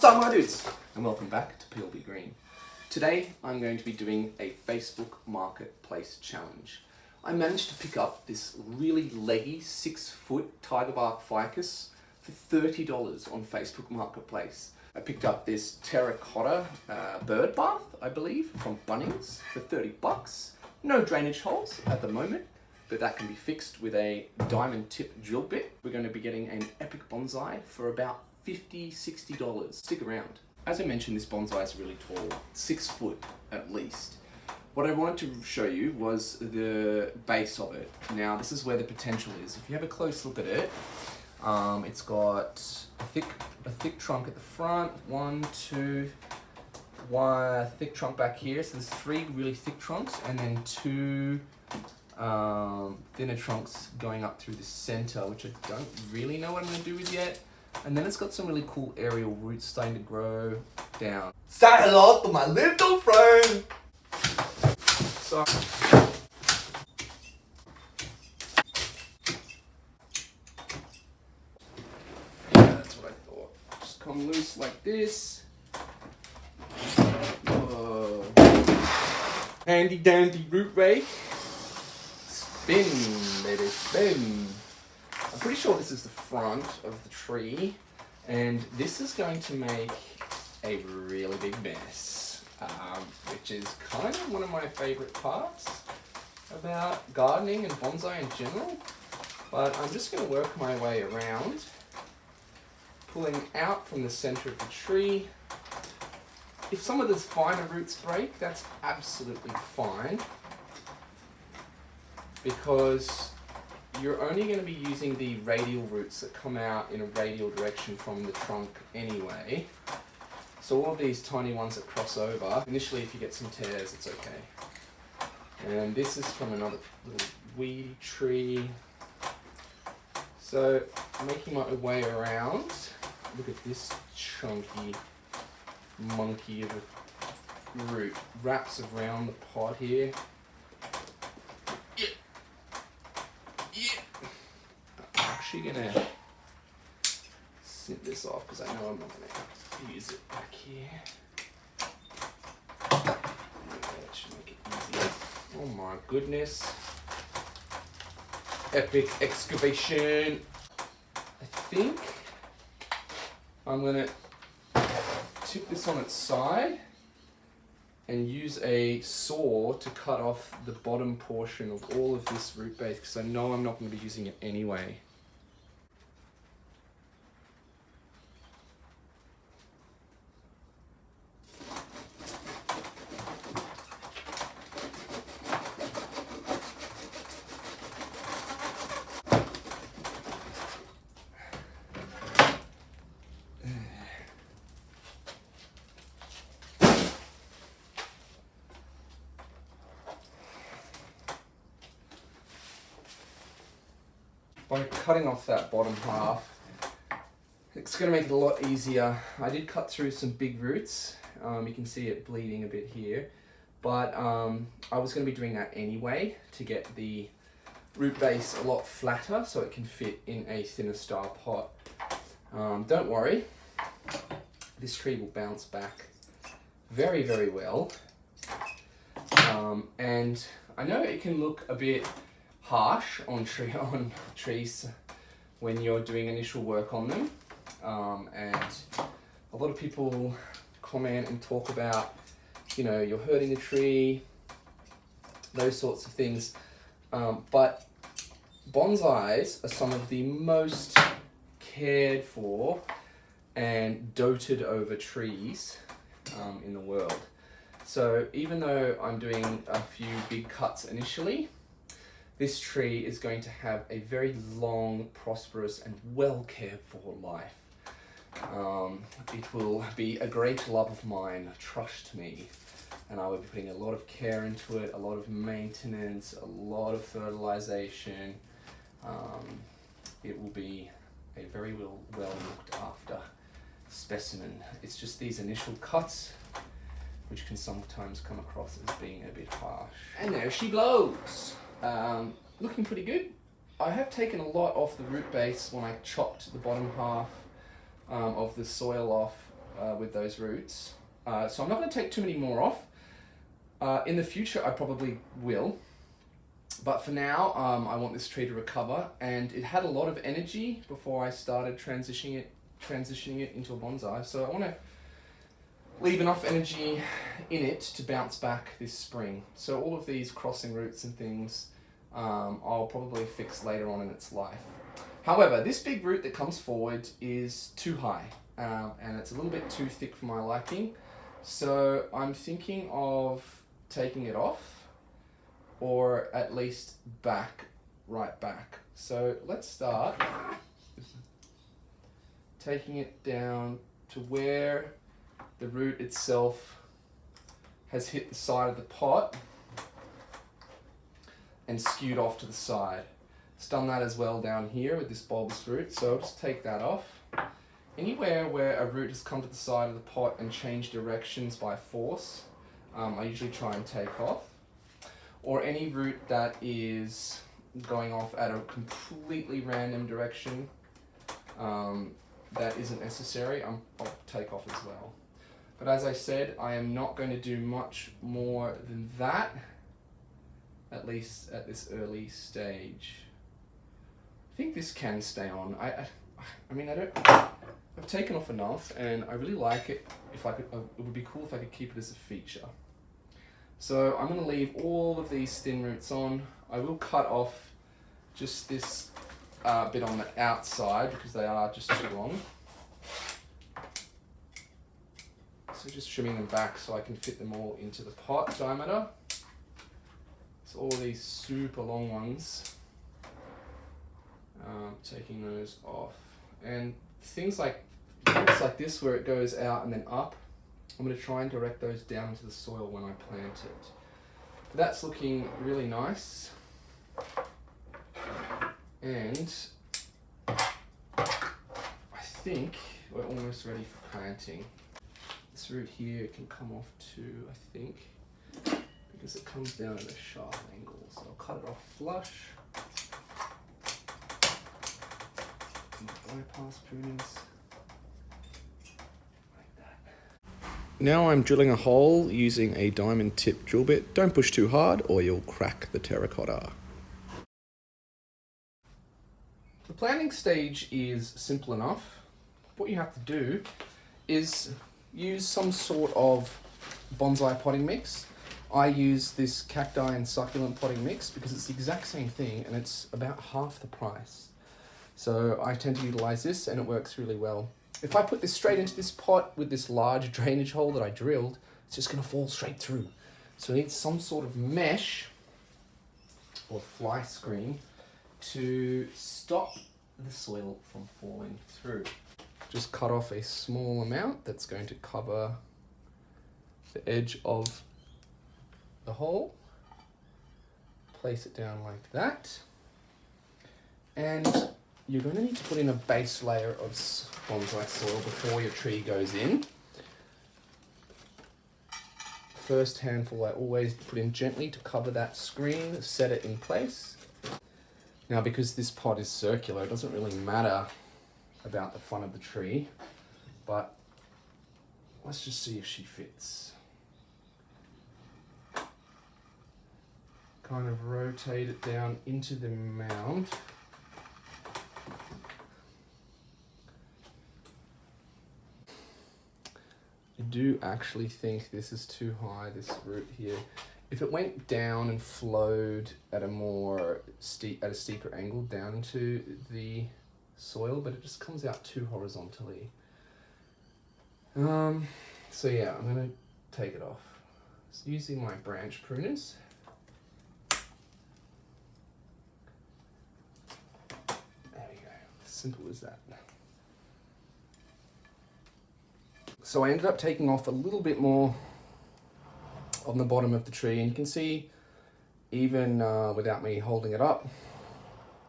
What's up my dudes, and welcome back to PLB Green. Today I'm going to be doing a Facebook Marketplace challenge. I managed to pick up this really leggy 6-foot tiger bark ficus for $30 on Facebook Marketplace. I picked up this terracotta bird bath, I believe, from Bunnings for 30 bucks. No drainage holes at the moment, but that can be fixed with a diamond tip drill bit. We're going to be getting an epic bonsai for about $50, $60. Stick around. As I mentioned, this bonsai is really tall, 6 foot at least. What I wanted to show you was the base of it. Now, this is where the potential is. If you have a close look at it, it's got a thick trunk at the front, one thick trunk back here. So there's 3 really thick trunks, and then 2 thinner trunks going up through the center, which I don't really know what I'm going to do with yet. And then it's got some really cool aerial roots starting to grow down. Say hello to my little friend! So, yeah, that's what I thought. Just come loose like this. Whoa. Handy dandy root rake. Spin, baby, spin. I'm pretty sure this is the front of the tree, and this is going to make a really big mess, which is kind of one of my favorite parts about gardening and bonsai in general. But I'm just going to work my way around, pulling out from the center of the tree. If some of those finer roots break, that's absolutely fine, because you're only going to be using the radial roots that come out in a radial direction from the trunk anyway. So all of these tiny ones that cross over, initially if you get some tears, it's okay. And this is from another little weedy tree. So making my way around, look at this chunky monkey of a root. Wraps around the pot here. I'm actually gonna snip this off because I know I'm not gonna use it back here. Okay, that should make it easier. Oh my goodness. Epic excavation. I think I'm gonna tip this on its side and use a saw to cut off the bottom portion of all of this root base, because I know I'm not going to be using it anyway. By cutting off that bottom half, it's going to make it a lot easier. I did cut through some big roots. You can see it bleeding a bit here. But I was going to be doing that anyway to get the root base a lot flatter so it can fit in a thinner style pot. Don't worry, this tree will bounce back very, very well. And I know it can look a bit harsh on trees when you're doing initial work on them, and a lot of people comment and talk about, you know, you're hurting the tree, those sorts of things, but bonsais are some of the most cared for and doted over trees in the world. So even though I'm doing a few big cuts initially, this tree is going to have a very long, prosperous, and well cared for life. It will be a great love of mine, trust me. And I will be putting a lot of care into it, a lot of maintenance, a lot of fertilization. It will be a very well looked after specimen. It's just these initial cuts which can sometimes come across as being a bit harsh. And there she blows! Looking pretty good. I have taken a lot off the root base when I chopped the bottom half of the soil off with those roots. So I'm not going to take too many more off. In the future, I probably will. But for now, I want this tree to recover, and it had a lot of energy before I started transitioning it into a bonsai. So I want to leave enough energy in it to bounce back this spring. So all of these crossing roots and things, I'll probably fix later on in its life. However, this big root that comes forward is too high, and it's a little bit too thick for my liking. So I'm thinking of taking it off, or at least right back. So let's start taking it down to where the root itself has hit the side of the pot and skewed off to the side. It's done that as well down here with this bulbous root, so I'll just take that off. Anywhere where a root has come to the side of the pot and changed directions by force, I usually try and take off. Or any root that is going off at a completely random direction that isn't necessary, I'll take off as well. But as I said, I am not going to do much more than that, at least at this early stage. I think this can stay on. I've taken off enough, and I really like it. If I could, it would be cool if I could keep it as a feature. So I'm going to leave all of these thin roots on. I will cut off just this bit on the outside because they are just too long. So just trimming them back so I can fit them all into the pot diameter. So all these super long ones, taking those off. And things like this where it goes out and then up, I'm going to try and direct those down into the soil when I plant it. That's looking really nice. And I think we're almost ready for planting. This root here can come off too, I think, because it comes down at a sharp angle. So I'll cut it off flush. Bypass prunings. Now I'm drilling a hole using a diamond tip drill bit. Don't push too hard or you'll crack the terracotta. The planting stage is simple enough. What you have to do is use some sort of bonsai potting mix. I use this cacti and succulent potting mix because it's the exact same thing and it's about half the price. So I tend to utilize this and it works really well. If I put this straight into this pot with this large drainage hole that I drilled, it's just going to fall straight through. So I need some sort of mesh or fly screen to stop the soil from falling through. Just cut off a small amount that's going to cover the edge of the hole. Place it down like that. And you're going to need to put in a base layer of bonsai soil before your tree goes in. First handful I always put in gently to cover that screen, set it in place. Now because this pot is circular, it doesn't really matter about the front of the tree, but let's just see if she fits. Kind of rotate it down into the mound. I do actually think this is too high, this root here. If it went down and flowed at a steeper angle down into the soil, but it just comes out too horizontally. So yeah, I'm gonna take it off. So using my branch pruners. There we go, simple as that. So I ended up taking off a little bit more on the bottom of the tree, and you can see even without me holding it up,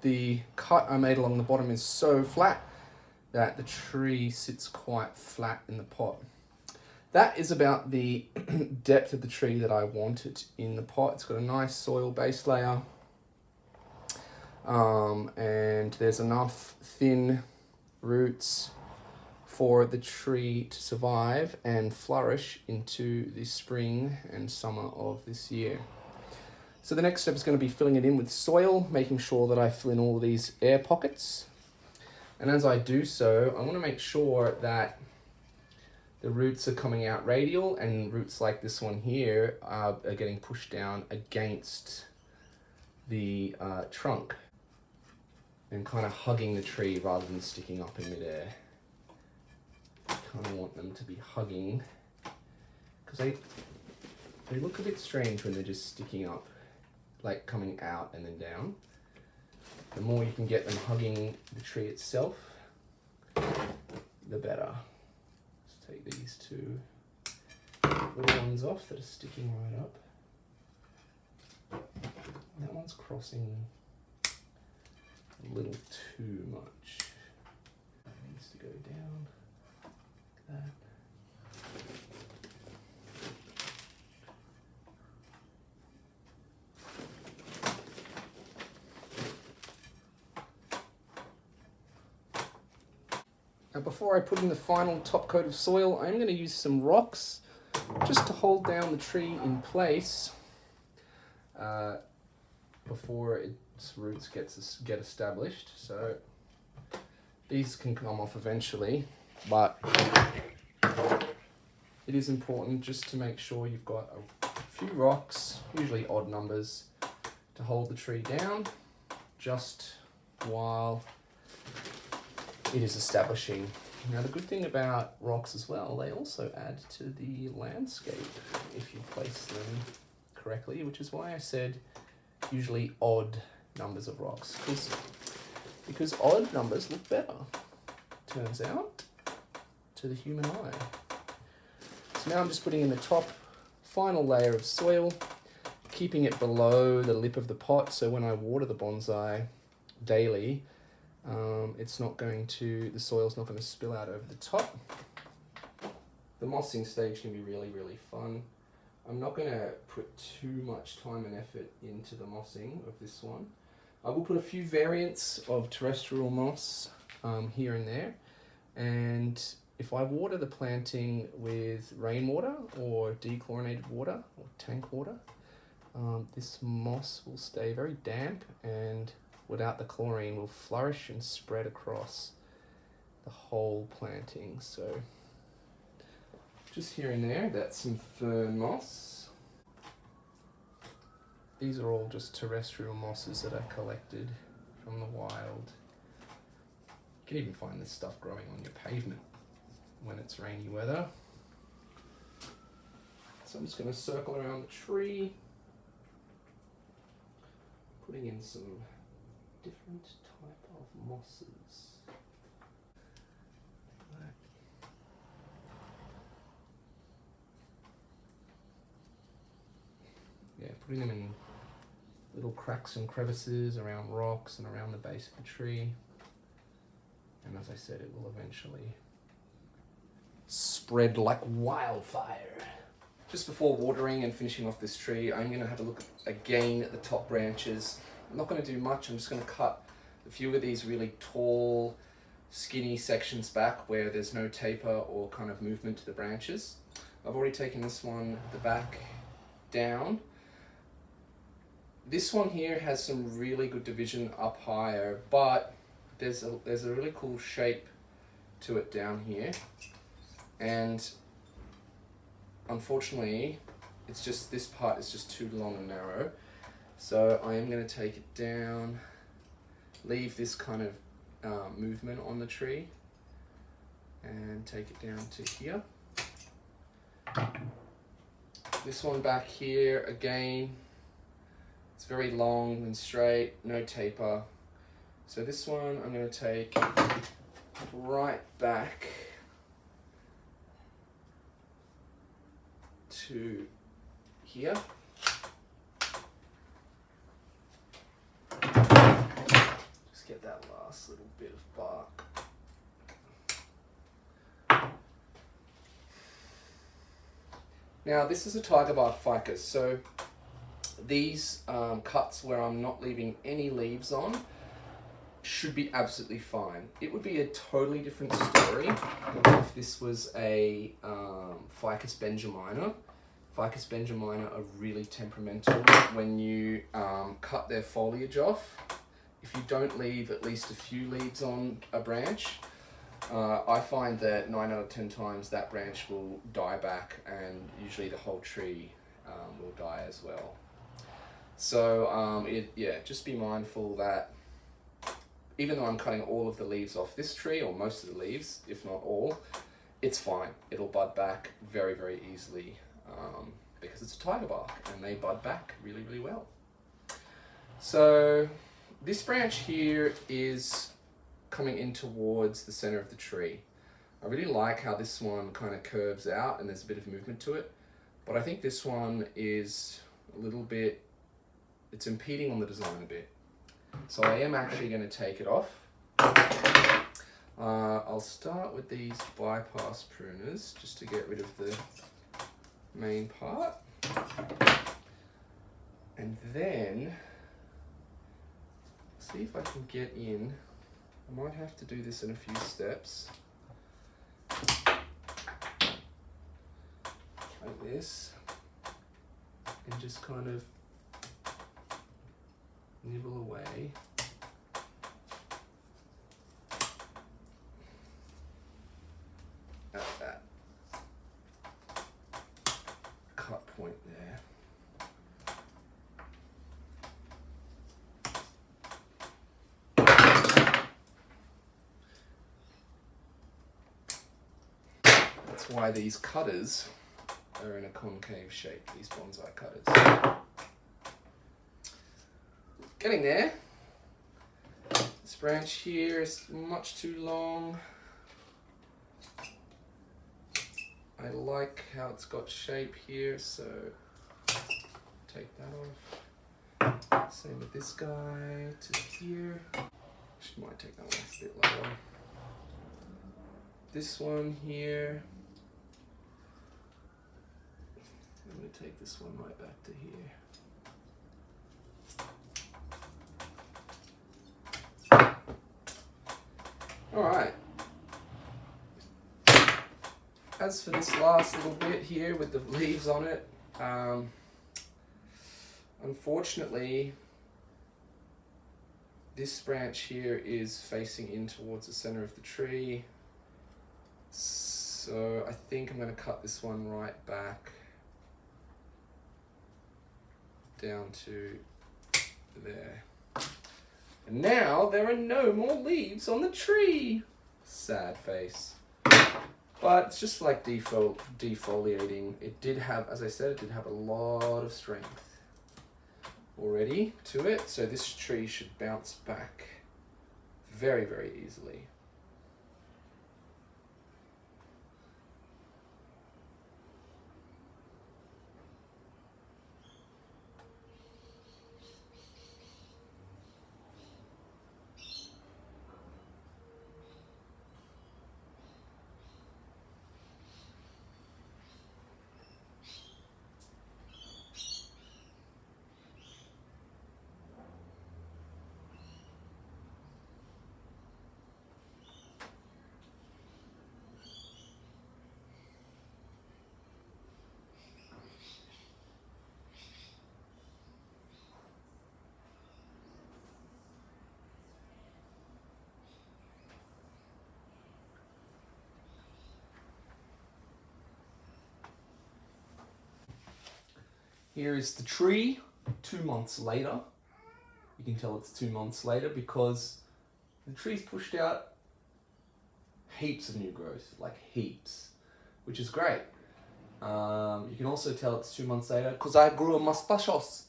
the cut I made along the bottom is so flat that the tree sits quite flat in the pot. That is about the depth of the tree that I wanted in the pot. It's got a nice soil base layer, and there's enough thin roots for the tree to survive and flourish into the spring and summer of this year. So the next step is going to be filling it in with soil, making sure that I fill in all of these air pockets. And as I do so, I want to make sure that the roots are coming out radial, and roots like this one here are getting pushed down against the trunk and kind of hugging the tree rather than sticking up in midair. I kind of want them to be hugging, because they look a bit strange when they're just sticking up, like coming out and then down. The more you can get them hugging the tree itself, the better. Let's take these two little ones off that are sticking right up. That one's crossing a little too much. It needs to go down like that. Now before I put in the final top coat of soil, I'm going to use some rocks just to hold down the tree in place before its roots get established. So these can come off eventually, but it is important just to make sure you've got a few rocks, usually odd numbers, to hold the tree down just while it is establishing. Now the good thing about rocks as well, they also add to the landscape if you place them correctly, which is why I said usually odd numbers of rocks, because odd numbers look better, turns out, to the human eye. So now I'm just putting in the top final layer of soil, keeping it below the lip of the pot, so when I water the bonsai daily, the soil's not going to spill out over the top. The mossing stage can be really, really fun. I'm not going to put too much time and effort into the mossing of this one. I will put a few variants of terrestrial moss here and there, and if I water the planting with rainwater or dechlorinated water or tank water, this moss will stay very damp and without the chlorine will flourish and spread across the whole planting. So just here and there, that's some fern moss. These are all just terrestrial mosses that I collected from the wild. You can even find this stuff growing on your pavement when it's rainy weather. So I'm just going to circle around the tree, putting in some different type of mosses. Yeah, putting them in little cracks and crevices around rocks and around the base of the tree. And as I said, it will eventually spread like wildfire. Just before watering and finishing off this tree, I'm going to have a look again at the top branches. I'm not going to do much, I'm just going to cut a few of these really tall, skinny sections back where there's no taper or kind of movement to the branches. I've already taken this one, the back down. This one here has some really good division up higher, but there's a really cool shape to it down here. And unfortunately, it's just, this part is just too long and narrow. So I am going to take it down, leave this kind of movement on the tree, and take it down to here. This one back here, again, it's very long and straight, no taper. So this one I'm going to take right back to here. Just get that last little bit of bark. Now this is a tiger bark ficus, so these cuts where I'm not leaving any leaves on should be absolutely fine. It would be a totally different story if this was a Ficus benjamina. Ficus benjamina are really temperamental when you cut their foliage off. If you don't leave at least a few leaves on a branch, I find that 9 out of 10 times that branch will die back, and usually the whole tree will die as well. So just be mindful that even though I'm cutting all of the leaves off this tree, or most of the leaves, if not all, it's fine. It'll bud back very, very easily because it's a tiger bark and they bud back really, really well. So this branch here is coming in towards the center of the tree. I really like how this one kind of curves out and there's a bit of movement to it, but I think this one is a little bit, it's impeding on the design a bit. So I am actually going to take it off. I'll start with these bypass pruners just to get rid of the main part. And then, see if I can get in. I might have to do this in a few steps. Like this. And just kind of nibble away. At that cut point there. That's why these cutters are in a concave shape, these bonsai cutters. Getting there. This branch here is much too long. I like how it's got shape here, so take that off. Same with this guy to here. Actually might take that one a bit lower. This one here. I'm going to take this one right back to here. Alright, as for this last little bit here with the leaves on it, unfortunately this branch here is facing in towards the center of the tree, so I think I'm going to cut this one right back down to there. And now there are no more leaves on the tree. Sad face. But it's just like defoliating. It did have, as I said, it did have a lot of strength already to it. So this tree should bounce back very, very easily. Here is the tree 2 months later. You can tell it's 2 months later because the tree's pushed out heaps of new growth, like heaps, which is great. You can also tell it's 2 months later because I grew a mustachos.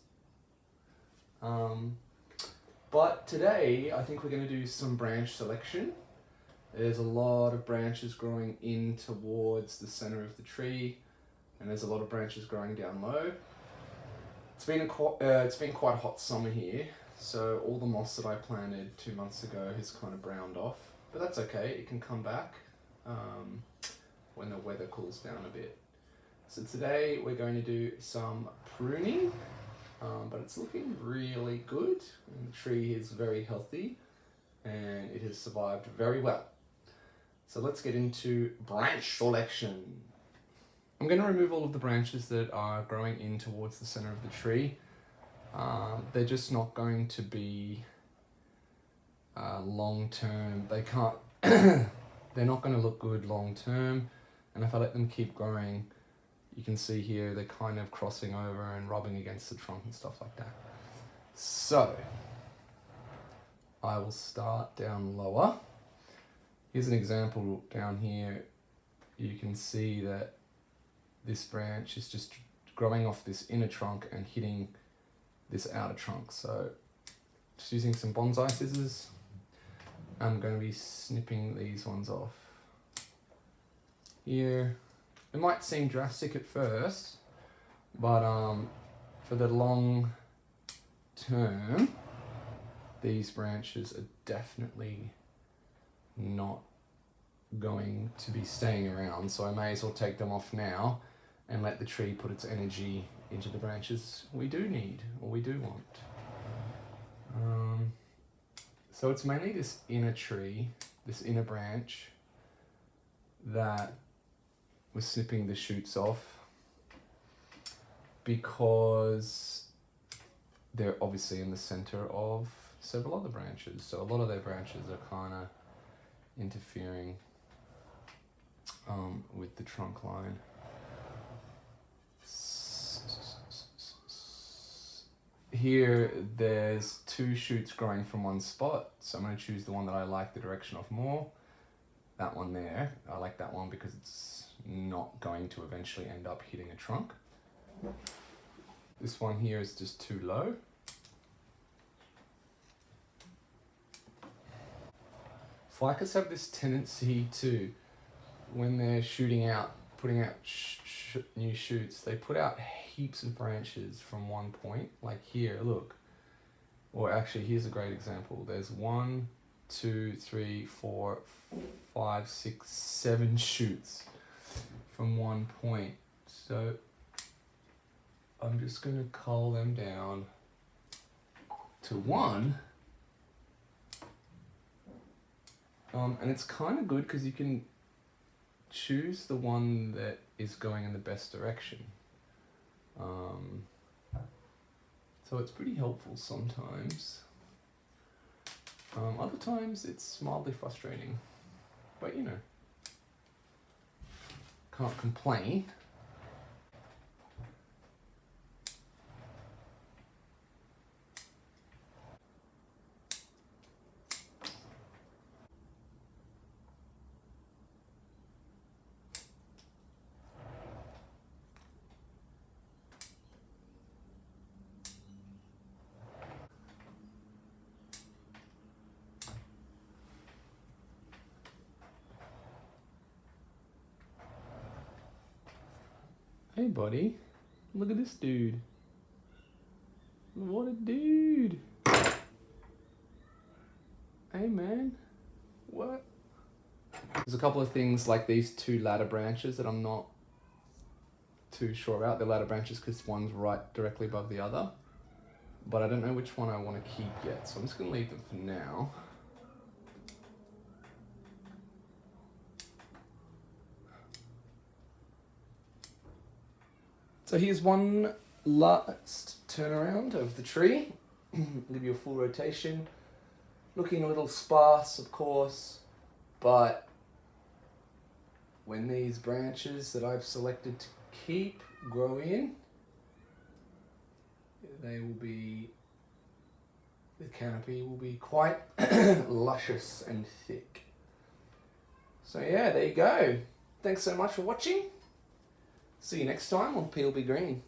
But today I think we're going to do some branch selection. There's a lot of branches growing in towards the center of the tree, and there's a lot of branches growing down low. It's been quite a hot summer here, so all the moss that I planted 2 months ago has kind of browned off, but that's okay, it can come back when the weather cools down a bit. So today we're going to do some pruning, but it's looking really good, and the tree is very healthy. and it has survived very well. So let's get into branch selection. I'm going to remove all of the branches that are growing in towards the center of the tree. They're just not going to be long term. They can't, they're not going to look good long term. And if I let them keep growing, you can see here they're kind of crossing over and rubbing against the trunk and stuff like that. So I will start down lower. Here's an example down here. You can see that this branch is just growing off this inner trunk and hitting this outer trunk. So just using some bonsai scissors, I'm going to be snipping these ones off. Here, it might seem drastic at first, but for the long term, these branches are definitely not going to be staying around, so I may as well take them off now and let the tree put its energy into the branches we do need or we do want. So it's mainly this inner tree, this inner branch, that we're snipping the shoots off because they're obviously in the center of several other branches. So a lot of their branches are kind of interfering with the trunk line. Here there's two shoots growing from one spot, so I'm going to choose the one that I like the direction of more. That one there, I like that one because it's not going to eventually end up hitting a trunk. This one here is just too low. Ficus have this tendency to, when they're shooting out, putting out new shoots, they put out heaps of branches from one point. Like here, look. Or actually, here's a great example. There's 1, 2, 3, 4, 5, 6, 7 shoots from one point. So I'm just going to cull them down to 1. And it's kind of good because you can choose the one that is going in the best direction. So it's pretty helpful sometimes. Other times it's mildly frustrating, but you know, can't complain. Hey buddy, look at this dude. What a dude. Hey man, what? There's a couple of things like these two ladder branches that I'm not too sure about. They're ladder branches because one's right directly above the other. But I don't know which one I want to keep yet, so I'm just going to leave them for now. So here's one last turnaround of the tree. Give you a full rotation. Looking a little sparse, of course, but when these branches that I've selected to keep grow in, they will be, the canopy will be quite luscious and thick. So yeah, there you go. Thanks so much for watching. See you next time on PLB Green.